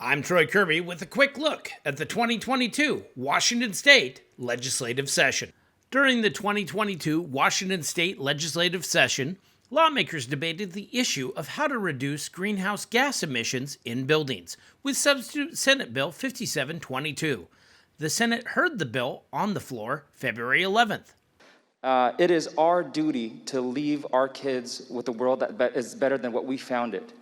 I'm Troy Kirby with a quick look at the 2022 Washington State legislative session. During the 2022 Washington State legislative session, lawmakers debated the issue of how to reduce greenhouse gas emissions in buildings with Substitute Senate Bill 5722. The Senate heard the bill on the floor February 11th. It is our duty to leave our kids with a world that is better than what we found it.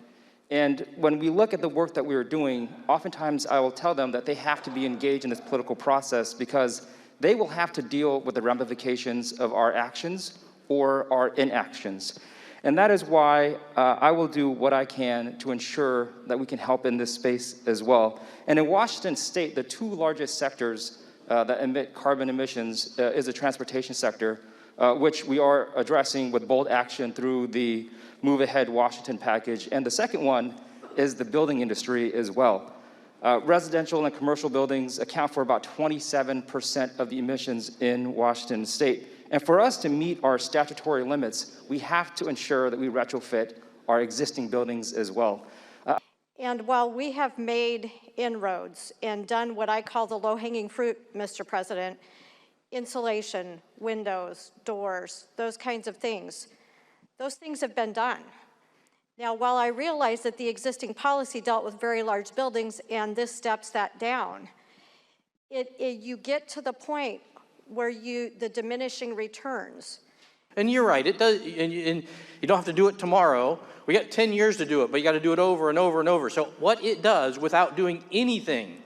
And when we look at the work that we are doing, oftentimes I will tell them that they have to be engaged in this political process because they will have to deal with the ramifications of our actions or our inactions. And that is why I will do what I can to ensure that we can help in this space as well. And in Washington State, the two largest sectors that emit carbon emissions is the transportation sector, which we are addressing with bold action through the Move Ahead Washington package. And the second one is the building industry as well. Residential and commercial buildings account for about 27% of the emissions in Washington State. And for us to meet our statutory limits, we have to ensure that we retrofit our existing buildings as well. And while we have made inroads and done what I call the low-hanging fruit, Mr. President, insulation, windows, doors, those kinds of things, those things have been done. Now, while I realize that the existing policy dealt with very large buildings and this steps that down, you get to the point where the diminishing returns. And you're right, it does, and you don't have to do it tomorrow. We got 10 years to do it, but you got to do it over and over and over. So what it does without doing anything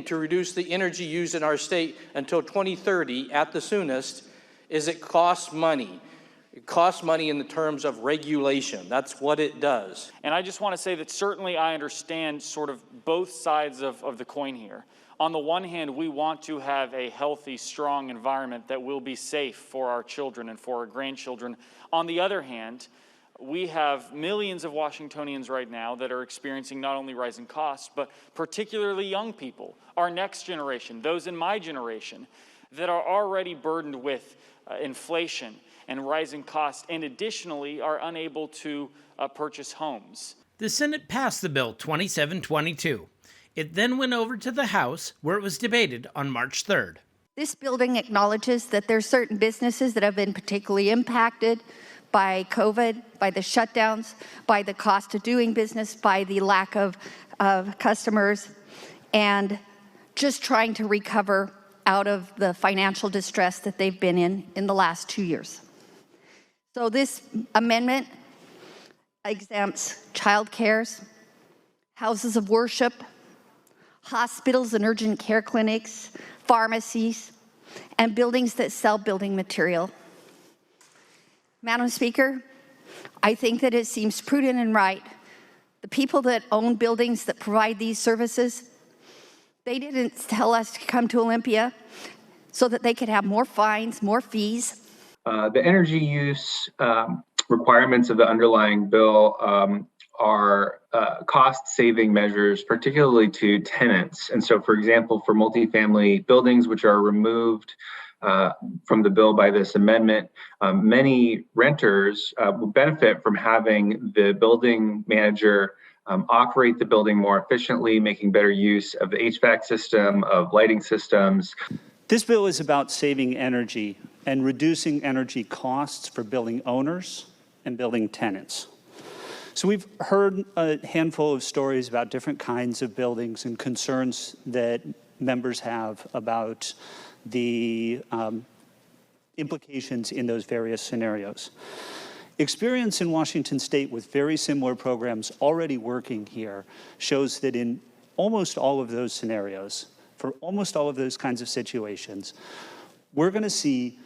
to reduce the energy used in our state until 2030 at the soonest, is it costs money. It costs money in the terms of regulation. That's what it does. And I just want to say that certainly I understand sort of both sides of the coin here. On the one hand, we want to have a healthy, strong environment that will be safe for our children and for our grandchildren. On the other hand, we have millions of Washingtonians right now that are experiencing not only rising costs, but particularly young people, our next generation, those in my generation, that are already burdened with inflation and rising costs, and additionally are unable to purchase homes. The Senate passed the bill 2722. It then went over to the House, where it was debated on March 3rd. This building acknowledges that there are certain businesses that have been particularly impacted by COVID, by the shutdowns, by the cost of doing business, by the lack of customers, and just trying to recover out of the financial distress that they've been in the last 2 years. So this amendment exempts child cares, houses of worship, hospitals and urgent care clinics, pharmacies, and buildings that sell building material. Madam Speaker, I think that it seems prudent and right. The people that own buildings that provide these services, they didn't tell us to come to Olympia so that they could have more fines, more fees. The energy use requirements of the underlying bill are cost-saving measures, particularly to tenants. And so, for example, for multifamily buildings which are removed from the bill by this amendment, many renters will benefit from having the building manager operate the building more efficiently, making better use of the HVAC system, of lighting systems. This bill is about saving energy and reducing energy costs for building owners and building tenants. So we've heard a handful of stories about different kinds of buildings and concerns that members have about the implications in those various scenarios. Experience in Washington State with very similar programs already working here shows that in almost all of those scenarios, for almost all of those kinds of situations, we're going to see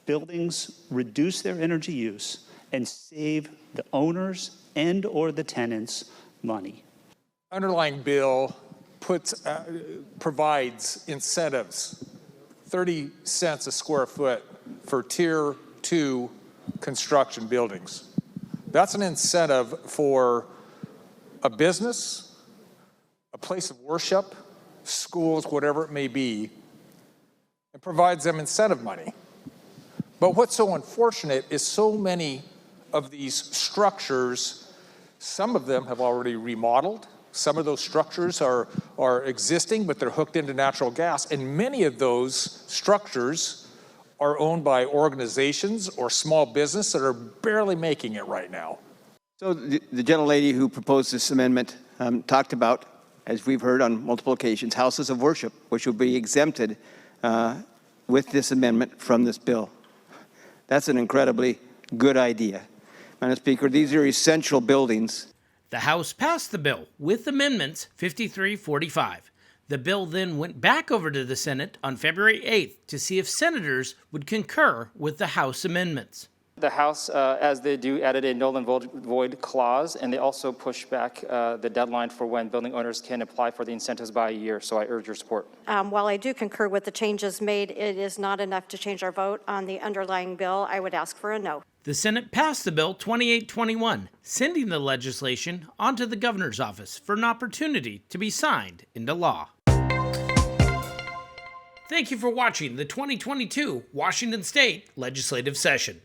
buildings reduce their energy use and save the owners and or the tenants money. Underlying bill provides incentives, 30 cents a square foot for tier 2 construction buildings. That's an incentive for a business, a place of worship, schools, whatever it may be. It provides them incentive money. But what's so unfortunate is so many of these structures, some of them have already remodeled, Some of those structures are existing, but they're hooked into natural gas. And many of those structures are owned by organizations or small business that are barely making it right now. So the gentlelady who proposed this amendment talked about, as we've heard on multiple occasions, houses of worship, which will be exempted with this amendment from this bill. That's an incredibly good idea. Madam Speaker, these are essential buildings. The House passed the bill with amendments 5345. The bill then went back over to the Senate on February 8th to see if senators would concur with the House amendments. The House, as they do, added a null and void clause, and they also pushed back the deadline for when building owners can apply for the incentives by a year, so I urge your support. While I do concur with the changes made, it is not enough to change our vote on the underlying bill. I would ask for a no. The Senate passed the bill 2821, sending the legislation onto the governor's office for an opportunity to be signed into law. Thank you for watching the 2022 Washington State Legislative Session.